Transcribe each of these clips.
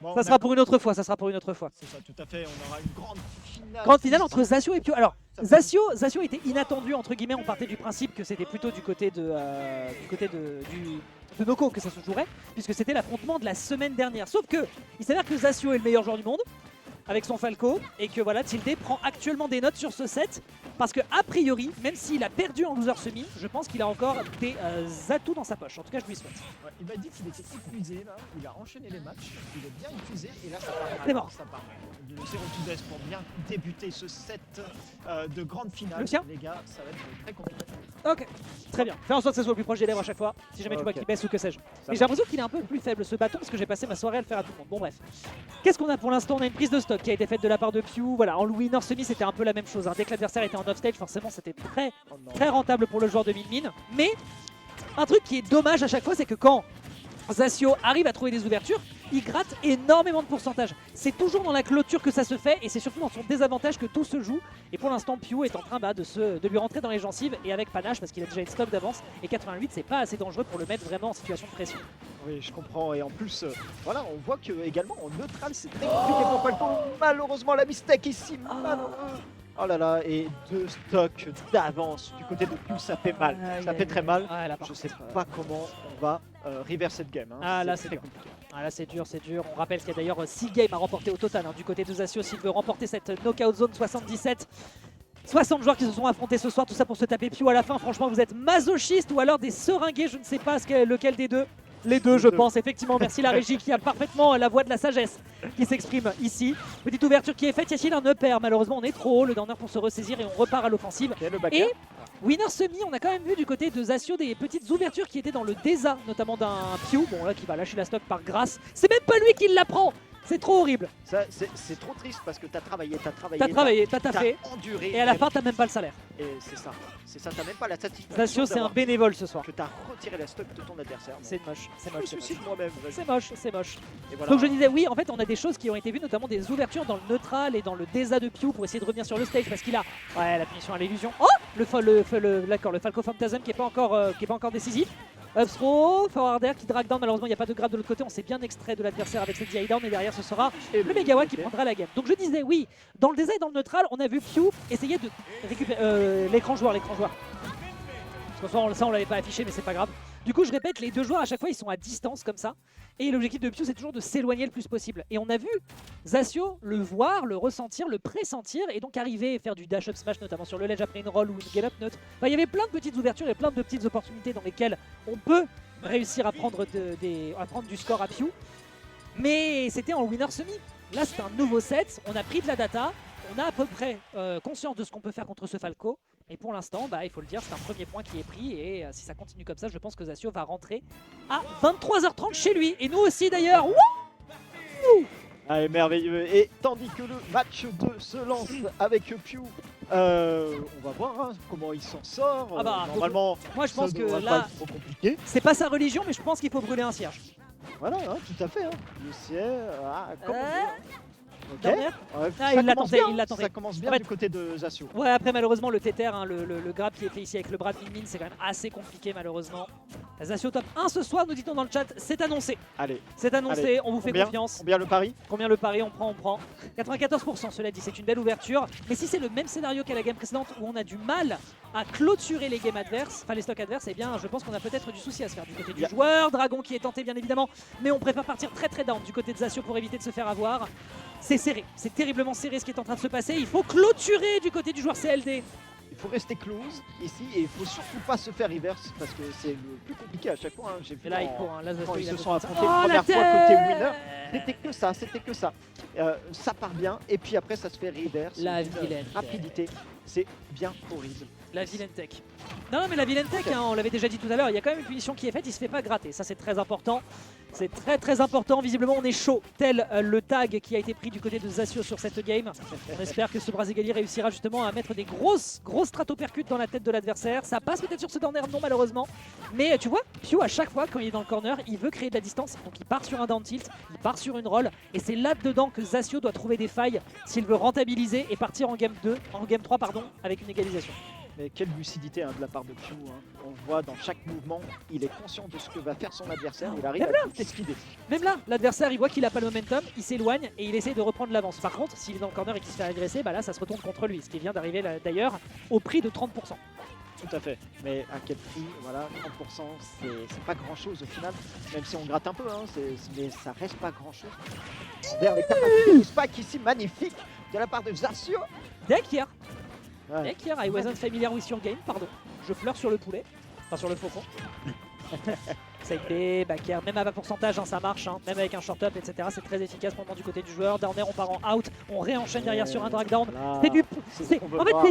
Bon, Ça sera pour une autre fois, ça sera pour une autre fois. C'est ça, tout à fait. On aura une grande finale. Grande finale entre Zasio et Pio. Alors, Ça peut- Zasio était inattendu, entre guillemets. On partait du principe que c'était plutôt du côté de Noko que ça se jouerait, puisque c'était l'affrontement de la semaine dernière. Sauf que, il s'avère que Zasio est le meilleur joueur du monde, avec son Falco, et que voilà, Tilde prend actuellement des notes sur ce set, parce que a priori, même s'il a perdu en loser semi, je pense qu'il a encore des atouts dans sa poche. En tout cas, je lui souhaite. Ouais, il m'a dit qu'il était épuisé là, il a enchaîné les matchs, il est bien épuisé et là ça part. C'est mort. Ça part. Le 0-2 pour bien débuter ce set de grande finale. Le tien Les gars, ça va être très compliqué. Ok, très bien. Fais en sorte que ça soit le plus proche des lèvres à chaque fois, si jamais tu vois Ok. qu'il baisse ou que sais-je. Ça Mais j'ai l'impression qu'il est un peu plus faible ce bâton parce que j'ai passé ma soirée à le faire à tout le monde. Bon bref. Qu'est-ce qu'on a pour l'instant? On a une prise de stock qui a été faite de la part de Pew. Voilà, en winner semi c'était un peu la même chose, hein. Dès que l'adversaire était en off-stage, forcément c'était Oh non. très rentable pour le joueur de Min. Mais un truc qui est dommage à chaque fois, c'est que quand Zasio arrive à trouver des ouvertures, il gratte énormément de pourcentage. C'est toujours dans la clôture que ça se fait et c'est surtout dans son désavantage que tout se joue. Et pour l'instant, Pew est en train de lui rentrer dans les gencives et avec panache parce qu'il a déjà une stock d'avance. Et 88, c'est pas assez dangereux pour le mettre vraiment en situation de pression. Oui, je comprends. Et en plus, voilà, on voit que également en neutral, c'est très compliqué pour Falco. Malheureusement, la mistake ici, malheureux. Oh là là, et 2 stocks d'avance du côté de Pew, ça fait mal. Ça fait très mal. Ah, là, par Je contre, sais pas comment on va reverse cette game. Hein. Ah, là, c'est c'est très dur. compliqué. Ah là c'est dur, c'est dur. On rappelle qu'il y a d'ailleurs 6 games à remporter au total, hein, du côté de Zasio s'il veut remporter cette knockout zone 77. 60 joueurs qui se sont affrontés ce soir, tout ça pour se taper Pew à la fin. Franchement, vous êtes masochiste ou alors des seringués, je ne sais pas lequel des deux. Les deux, je pense, effectivement. Merci la régie qui a parfaitement la voix de la sagesse qui s'exprime ici. Petite ouverture qui est faite. Y a-t-il un upper? Malheureusement, on est trop haut. Le downer pour se ressaisir et on repart à l'offensive. Ok, le backer. Et winner semi, on a quand même vu du côté de Zasio des petites ouvertures qui étaient dans le Deza, notamment d'un Pew. Bon, là, qui va lâcher la stock par grâce. C'est même pas lui qui la prend. C'est trop horrible. Ça, c'est trop triste parce que t'as travaillé, T'as travaillé, t'as taffé. enduré. Et à la fin, t'as même pas le salaire. Et c'est ça, t'as même pas la satisfaction. Zasio, c'est un d'avoir- bénévole ce soir. Que t'as retiré la stock de ton adversaire. C'est moche, c'est Je me moche. c'est moche. suicide moi-même. vas-y. C'est moche, c'est moche. Et voilà. Donc je disais, oui, en fait, on a des choses qui ont été vues, notamment des ouvertures dans le neutral et dans le Deza de Pew pour essayer de revenir sur le stage parce qu'il a la punition à l'illusion. Oh le Falco Phantasm qui est pas encore décisif. Up throw, forward air qui drag down. Malheureusement, il n'y a pas de grab de l'autre côté. On s'est bien extrait de l'adversaire avec cette DI down et derrière ce sera le Megawatt qui prendra la game. Donc je disais, oui, dans le Deza et dans le neutral, on a vu Pew essayer de récupérer l'écran joueur. Parce que ça, on l'avait pas affiché, mais c'est pas grave. Du coup, je répète, les deux joueurs à chaque fois ils sont à distance comme ça. Et l'objectif de Pew c'est toujours de s'éloigner le plus possible. Et on a vu Zasio le voir, le ressentir, le pressentir et donc arriver et faire du dash up smash notamment sur le ledge après une roll ou une get up note. Enfin, il y avait plein de petites ouvertures et plein de petites opportunités dans lesquelles on peut réussir à prendre, à prendre du score à Pew. Mais c'était en winner semi. Là c'est un nouveau set, on a pris de la data, on a à peu près conscience de ce qu'on peut faire contre ce Falco. Et pour l'instant, il faut le dire, c'est un premier point qui est pris. Et si ça continue comme ça, je pense que Zasio va rentrer à 23h30 chez lui. Et nous aussi d'ailleurs. Wouh! Allez, merveilleux. Et tandis que le match 2 se lance avec Pew, on va voir hein, comment il s'en sort. Ah bah, Normalement, Moi je pense ça que devrait là, pas être trop compliqué. c'est pas sa religion, mais je pense qu'il faut brûler un cierge. Voilà, hein, tout à fait. Hein. Le ciel, comme on dit. Ok. Dernière Ouais, Ah, ça il l'a commence tenté, bien, il l'a tenté. Ça commence bien En fait- du côté de Zasio. Ouais, après malheureusement le tether, hein, le grab qui est fait ici avec le bras de Min, c'est quand même assez compliqué malheureusement. Zasio top 1 ce soir, nous dit-on dans le chat, c'est annoncé. Allez, C'est annoncé, Allez, on vous fait combien confiance. Combien le pari? Combien le pari on prend 94% cela dit, c'est une belle ouverture. Mais si c'est le même scénario qu'à la game précédente où on a du mal à clôturer les games adverses, enfin les stocks adverses, eh bien je pense qu'on a peut-être du souci à se faire du côté du joueur. Dragon qui est tenté bien évidemment, mais on préfère partir très down du côté de Zasio pour éviter de se faire avoir. C'est serré, c'est terriblement serré ce qui est en train de se passer. Il faut clôturer du côté du joueur CLD. Il faut rester close ici et il faut surtout pas se faire reverse parce que c'est le plus compliqué à chaque fois. Hein. J'ai vu Et là il en- court, hein. Là, Zasio, quand ils il a se besoin sont de ça. affrontés Oh, une la première fois côté winner. tête C'était que ça. Ça part bien et puis après ça se fait reverse. La Une vilaine rapidité, c'est bien horrible. La vilaine tech. Non, mais la vilaine tech, hein, on l'avait déjà dit tout à l'heure, il y a quand même une punition qui est faite, il se fait pas gratter. Ça, c'est très important. C'est très important. Visiblement, on est chaud, tel le tag qui a été pris du côté de Zasio sur cette game. On espère que ce Brasigali réussira justement à mettre des grosses stratopercutes dans la tête de l'adversaire. Ça passe peut-être sur ce corner, non, malheureusement. Mais tu vois, Pew, à chaque fois, quand il est dans le corner, il veut créer de la distance. Donc, il part sur un down tilt, il part sur une roll. Et c'est là-dedans que Zasio doit trouver des failles s'il veut rentabiliser et partir en game 2, en game 3, pardon, avec une égalisation. Mais quelle lucidité de la part de Pew. On le voit dans chaque mouvement, il est conscient de ce que va faire son adversaire. Il arrive à tout esquiver. Même là, l'adversaire il voit qu'il a pas le momentum, il s'éloigne et il essaie de reprendre l'avance. Par contre, s'il est dans le corner et qu'il se fait agresser, bah là ça se retourne contre lui, ce qui vient d'arriver d'ailleurs au prix de 30%. Tout à fait. Mais à quel prix? Voilà, 30%, c'est pas grand chose au final. Même si on gratte un peu, mais ça reste pas grand chose. Vers les capacités de Spike ici, magnifique de la part de Zacio. Deck here, Ouais. deck here, I wasn't familiar with your game, pardon. Je pleure sur le poulet, enfin sur le faucon. Side B, back air, même à bas pourcentage, ça marche, même avec un short up, etc. C'est très efficace pour le moment du côté du joueur. Downer, on part en out, on réenchaîne derrière sur un drag down. Voilà, C'est du. c'est ce qu'on veut En fait, voir.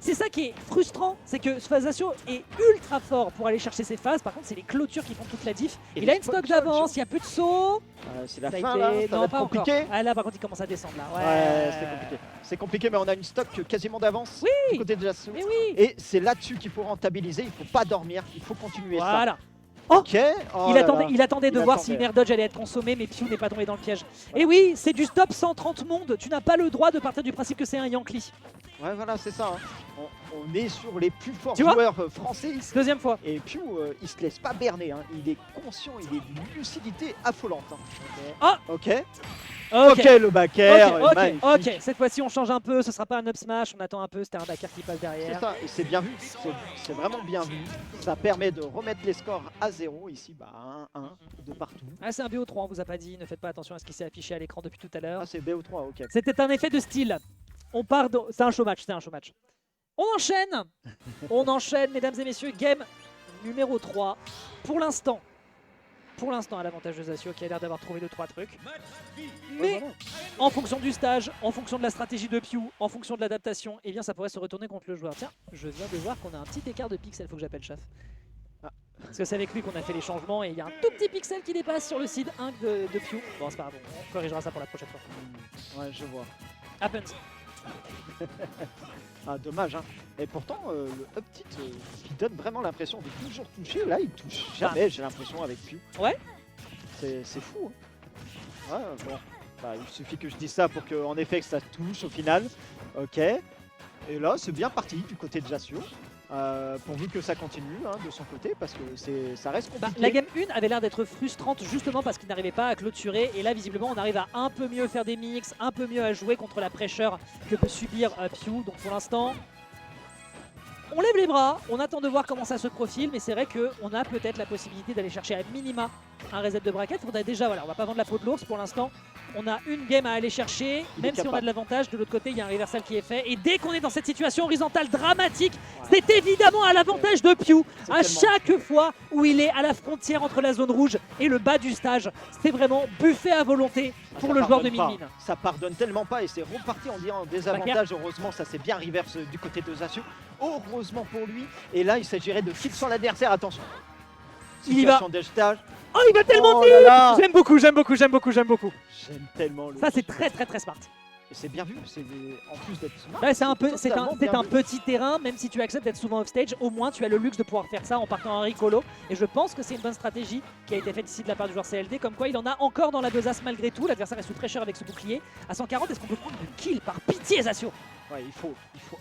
c'est ça qui est frustrant, c'est que Sfazatio est ultra fort pour aller chercher ses phases. Par contre, c'est les clôtures qui font toute la diff. Et Il a les une stock spot d'avance, il y a peu de saut. C'est la Ça a fin été- là, ça va non, être pas encore. compliqué. Ah, là, par contre, il commence à descendre là. Ouais, c'est compliqué. C'est compliqué, mais on a une stock quasiment d'avance du côté de Zacio. Mais oui. Et c'est là-dessus qu'il faut rentabiliser, il faut pas dormir, il faut continuer ça. Voilà. Ok. Oh Il là attendait, là. il attendait de Il voir attendait. si une air dodge allait être consommée, mais Pew n'est pas tombé dans le piège. Et oui, c'est du stop 130 mondes. Tu n'as pas le droit de partir du principe que c'est un Yankee. Ouais, voilà, c'est ça. On est sur les plus forts Tu vois joueurs français ici. Deuxième fois. Et Pew, il se laisse pas berner. Il est conscient, il est d'une lucidité affolante. Ah. Ok. Ok. Ok, le back air. Ok, magnifique. ok. Cette fois-ci, on change un peu. Ce sera pas un up smash. On attend un peu. C'était un backer qui passe C'est derrière. ça, et c'est bien vu, c'est vraiment bien vu. Ça permet de remettre les scores à 0 ici, 1-1 de partout. Ah, c'est un BO3, on vous a pas dit. Ne faites pas attention à ce qui s'est affiché à l'écran depuis tout à l'heure. Ah, c'est BO3, ok. C'était un effet de style. On part de... C'est un show match, c'est un show match. On enchaîne, mesdames et messieurs, game numéro 3. Pour l'instant, à l'avantage de Zacio qui a l'air d'avoir trouvé 2-3 trucs. Mais en fonction du stage, en fonction de la stratégie de Pew, en fonction de l'adaptation, eh bien ça pourrait se retourner contre le joueur. Tiens, je viens de voir qu'on a un petit écart de pixels, faut que j'appelle Chef. Ah. Parce que c'est avec lui qu'on a fait les changements et il y a un tout petit pixel qui dépasse sur le seed 1 de Pew. Bon, c'est pas grave, on corrigera ça pour la prochaine fois. Ouais, je vois. Happens. Ah, dommage, Et pourtant, le up tilt qui donne vraiment l'impression de toujours toucher, là, il touche jamais, j'ai l'impression, avec Pew. Ouais. C'est fou. Ouais, bon. Bah, il suffit que je dise ça pour qu'en effet, que ça touche au final. Ok. Et là, c'est bien parti du côté de Zacio. Pourvu que ça continue de son côté, parce que ça reste compliqué. La game 1 avait l'air d'être frustrante justement parce qu'il n'arrivait pas à clôturer et là visiblement on arrive à un peu mieux faire des mix, un peu mieux à jouer contre la pressure que peut subir Pew. Donc pour l'instant, on lève les bras, on attend de voir comment ça se profile, mais c'est vrai qu'on a peut-être la possibilité d'aller chercher à minima un reset de bracket. Faudrait déjà, voilà, on va pas vendre la peau de l'ours pour l'instant. On a une game à aller chercher, Il même est si on a capable. de l'avantage. De l'autre côté, il y a un reversal qui est fait. Et dès qu'on est dans cette situation horizontale dramatique, c'est évidemment à l'avantage de Pew. C'est À tellement chaque fois où il est à la frontière entre la zone rouge et le bas du stage, c'est vraiment buffet à volonté pour Ça le joueur de pardonne pas. Min Min. Ça pardonne tellement pas et c'est reparti en disant désavantage. Heureusement, ça s'est bien reverse du côté de Zacio. Heureusement pour lui. Et là, il s'agirait de kill sur l'adversaire. Attention. Il y va. Situation d'héritage. Oh, il va tellement Oh là là. J'aime beaucoup, j'aime beaucoup, j'aime beaucoup, j'aime beaucoup. J'aime tellement le. Ça, c'est très très très smart. Et c'est bien vu. C'est en plus d'être smart. Ouais, c'est un totalement bien vu. petit terrain, même si tu acceptes d'être souvent offstage, au moins tu as le luxe de pouvoir faire ça en partant en recolo. Et je pense que c'est une bonne stratégie qui a été faite ici de la part du joueur CLD, comme quoi il en a encore dans la besace malgré tout. L'adversaire est sous pressure avec ce bouclier. À 140, est-ce qu'on peut prendre du kill par pitié, Zacio? Ouais, il faut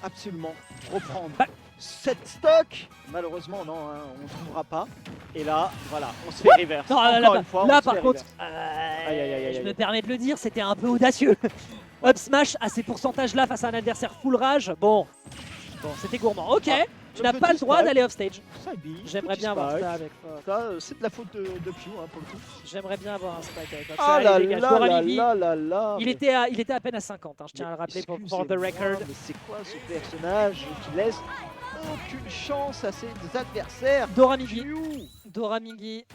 absolument reprendre Bah. cette stock. Malheureusement, non, on ne trouvera pas. Et là, voilà, on se fait reverse. Non, Encore une fois, on là se par fait contre, reverse. Aïe, aïe, aïe, aïe, je aïe. me permets de le dire, c'était un peu audacieux. Up smash à ces pourcentages-là face à un adversaire full rage, bon c'était gourmand. Ok, Ah, tu le n'as pas petit le droit spike. d'aller offstage. Side B, J'aimerais petit bien avoir spike. ça avec. Ça, c'est de la faute de Pew pour le coup. J'aimerais bien avoir un spike avec. Ah là Allez, les gars, là Dora là Mivi, là là là. il était à peine à 50, je tiens à le rappeler pour the Excusez-moi, record. Mais c'est quoi ce personnage qui laisse aucune chance à ses adversaires? Dora Migi, Pew, Dora Migi,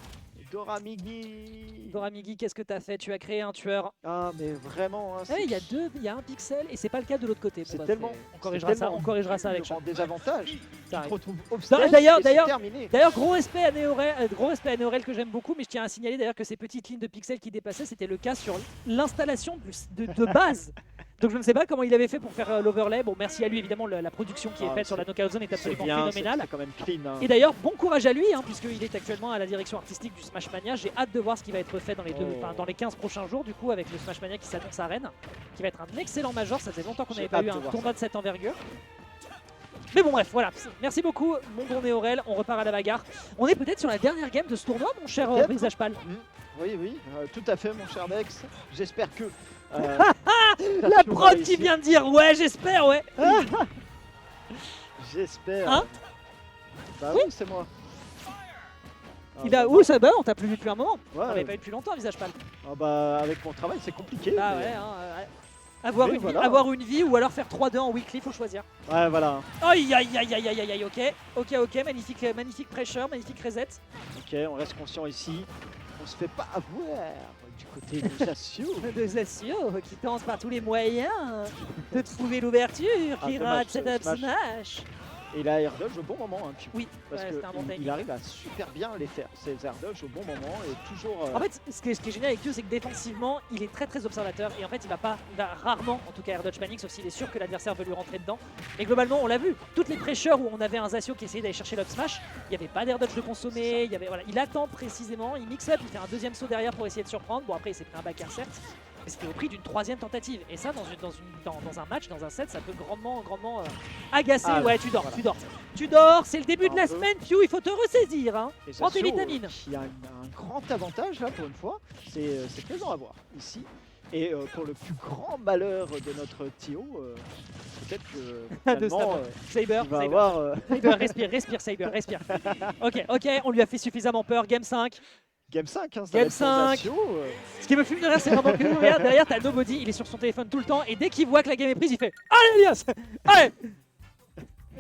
Dora Migi. Dora Migi, qu'est-ce que t'as fait? Tu as créé un tueur. Ah mais vraiment. Ouais, il y a un pixel et c'est pas le cas de l'autre côté. C'est Bon, bah, tellement. on corrigera ça, avec ça. En désavantage. Tu Ça te arrive. retrouves obstacle. D'ailleurs- et c'est terminé. D'ailleurs, gros respect à Néorel que j'aime beaucoup, mais je tiens à signaler d'ailleurs que ces petites lignes de pixels qui dépassaient, c'était le cas sur l'installation de base. Donc je ne sais pas comment il avait fait pour faire l'overlay. Bon, merci à lui évidemment, la production qui est Ah, faite sur la Knockout Zone est C'est absolument bien, phénoménale. c'est quand même clean. Et d'ailleurs, bon courage à lui, puisqu'il est actuellement à la direction artistique du Smash Mania. J'ai hâte de voir ce qui va être fait dans dans les 15 prochains jours, du coup, avec le Smash Mania qui s'annonce à Rennes, qui va être un excellent major. Ça faisait longtemps qu'on J'ai n'avait pas hâte eu de un voir tournoi de cette envergure. Mais bon, bref, voilà. Merci beaucoup, mon bon Néorel. On repart à la bagarre. On est peut-être sur la dernière game de ce tournoi, mon cher Peut-être. Visage Pâle. Oui, tout à fait, mon cher Dex. J'espère que. La prod qui vient de dire ouais, j'espère, ouais. J'espère. Hein? Bah oui, c'est moi. Il a... Ouh, ça, bah, on t'a plus vu depuis un moment. Ouais, On l'avait pas eu depuis longtemps, Visage Pâle. Ah bah avec mon travail, c'est compliqué. Bah mais- ouais, hein, Avoir, Mais une voilà. vie, avoir une vie ou alors faire 3-2 en weekly, faut choisir. Ouais, voilà. Aïe aïe aïe aïe aïe aïe aïe, ok, magnifique pressure, magnifique reset. Ok, on reste conscient ici. On se fait pas avoir du côté de Jassio. De Zacio qui tente par tous les moyens de trouver l'ouverture, qui dommage, rate cette up Smash. smash. Et il a air dodge au bon moment, hein, Piu. Oui, Parce ouais, que c'était un bon timing. il arrive à super bien les faire. Ces air dodge au bon moment et toujours. En fait, ce qui est génial avec Q, c'est que défensivement, il est très observateur et en fait, il va rarement, en tout cas air dodge panic, sauf s'il est sûr que l'adversaire veut lui rentrer dedans. Mais globalement, on l'a vu, toutes les pressures où on avait un Zacio qui essayait d'aller chercher l'up smash, il n'y avait pas d'air dodge de consommer, il y avait, voilà, il attend précisément, il mix up, il fait un deuxième saut derrière pour essayer de surprendre. Bon, après, il s'est pris un backer certes, mais c'était au prix d'une troisième tentative. Et ça, dans un match, dans un set, ça peut grandement agacer. Ah, ouais, tu dors, c'est le début de la semaine, Pew, il faut te ressaisir. Hein. Et Prends tes Zacio, vitamines. Qui a un grand avantage là pour une fois. C'est plaisant à voir ici. Et pour le plus grand malheur de notre Tio, peut-être que De finalement, Saber, il va Saber. avoir Saber, respire, Saber, respire. Ok, on lui a fait suffisamment peur. Game 5. Game 5. Hein, ça Game va être pour 5. Zacio, Ce qui me fume de rire, c'est vraiment que regarde, derrière, t'as Nobody, il est sur son téléphone tout le temps, et dès qu'il voit que la game est prise, il fait allez, Elias, allez.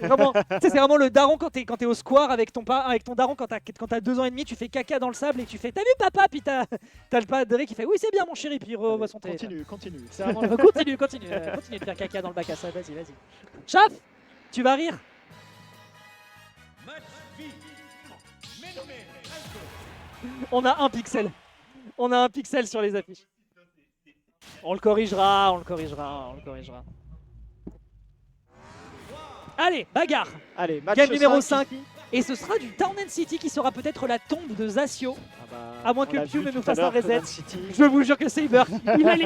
Vraiment, tu sais, c'est vraiment le daron quand t'es au square avec ton daron quand t'as 2 ans et demi, tu fais caca dans le sable et tu fais t'as vu papa, puis t'as le padre qui fait oui c'est bien mon chéri, puis il revoit son téléphone. Continue. C'est vraiment continue de faire caca dans le bac à sable, vas-y. Chaf, tu vas rire. On a un pixel sur les affiches. On le corrigera. Allez, bagarre. Allez, match Game numéro 5. ici. Et ce sera du Town and City qui sera peut-être la tombe de Zacio. Ah bah, À moins on que l'a Pew vu ne nous tout à fasse un l'heure, reset. Town City. Je vous jure que Saber,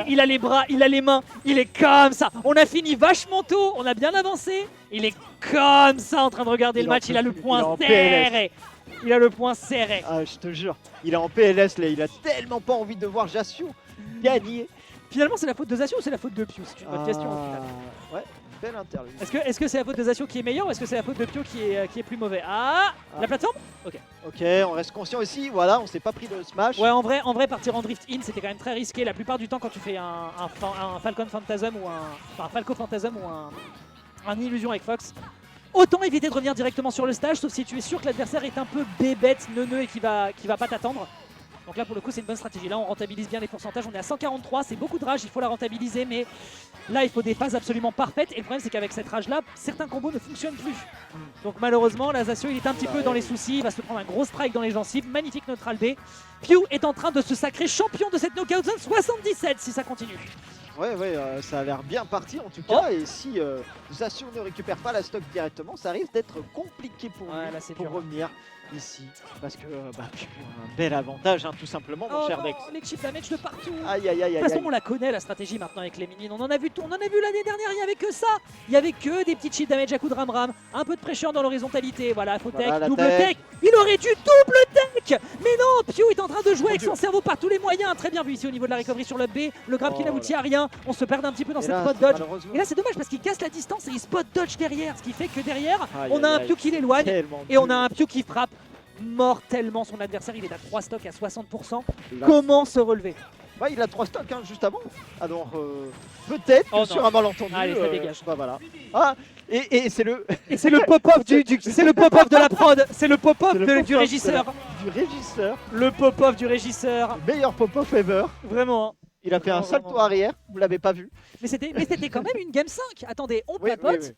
il a les bras, il a les mains, il est comme ça. On a fini vachement tôt, on a bien avancé. Il est comme ça en train de regarder Il le en match, peut il a le plus, il est point en serré. Il a le point serré. Ah, je te jure, il est en PLS là, il a tellement pas envie de voir Jassio gagner. Finalement, c'est la faute de Zacio ou c'est la faute de Pew? C'est une bonne question au final. Ouais, belle interview. Est-ce que c'est la faute de Zacio qui est meilleur ou est-ce que c'est la faute de Pew qui est plus mauvais? Ah, la plateforme? Ok. Ok, on reste conscient ici, voilà, on s'est pas pris de smash. Ouais, en vrai, partir en drift in, c'était quand même très risqué. La plupart du temps, quand tu fais un Falcon Phantasm ou un Falco Phantasm ou un Illusion avec Fox, autant éviter de revenir directement sur le stage, sauf si tu es sûr que l'adversaire est un peu bébête, neuneux et qui va pas t'attendre. Donc là, pour le coup, c'est une bonne stratégie. Là, on rentabilise bien les pourcentages. On est à 143, c'est beaucoup de rage, il faut la rentabiliser, mais là, il faut des phases absolument parfaites. Et le problème, c'est qu'avec cette rage-là, certains combos ne fonctionnent plus. Donc malheureusement, la Zacio, il est un petit peu dans les soucis. Il va se prendre un gros strike dans les gencives. Magnifique neutral B. Pew est en train de se sacrer champion de cette knockout zone 77 si ça continue. Ouais, ça a l'air bien parti en tout cas. Et si Zacio ne récupère pas la stock directement, ça risque d'être compliqué pour Ouais, lui là, c'est pour dur. revenir ici. Parce que bah, Pew a un bel avantage, hein, tout simplement, mon Oh cher non, Dex. les chip damage de partout. Aïe, aïe, aïe, De aïe. toute façon, aïe. on la connaît la stratégie maintenant avec les minions. On en a vu l'année dernière, il n'y avait que ça. Il n'y avait que des petits chip damage à coup de ram-ram, un peu de pressure dans l'horizontalité. Voilà, faux tech, Voilà, la double tech. tech. Il aurait dû double tech. Mais non, Pew est en train de jouer avec Dieu. son cerveau par tous les moyens. Très bien vu ici au niveau de la recovery sur le B. Le grab qui Oh n'aboutit à rien. On se perd un petit peu dans Et cette là, spot c'est dodge. malheureusement Et là, c'est dommage parce qu'il casse la distance et il spot dodge derrière. Ce qui fait que derrière, Aïe, on a aïe, un aïe. Pew qui l'éloigne. Tellement Et on a dur. un Pew qui frappe mortellement son adversaire. Il est à 3 stocks à 60%. Là, Comment se relever? ouais, il a 3 stocks hein, juste avant. Alors peut-être que Oh sur non. un malentendu. Allez, ça dégage. Bah voilà. Ah, et c'est le Et c'est le pop-off c'est le pop-off de la prod, c'est le pop-off C'est le du pop-off régisseur, du régisseur, le pop-off du régisseur, meilleur pop-off ever. vraiment. Hein. Il a fait un Vraiment, salto vraiment. arrière, vous l'avez pas vu. Mais c'était quand même une game 5. Attendez, on Oui, papote. oui, oui.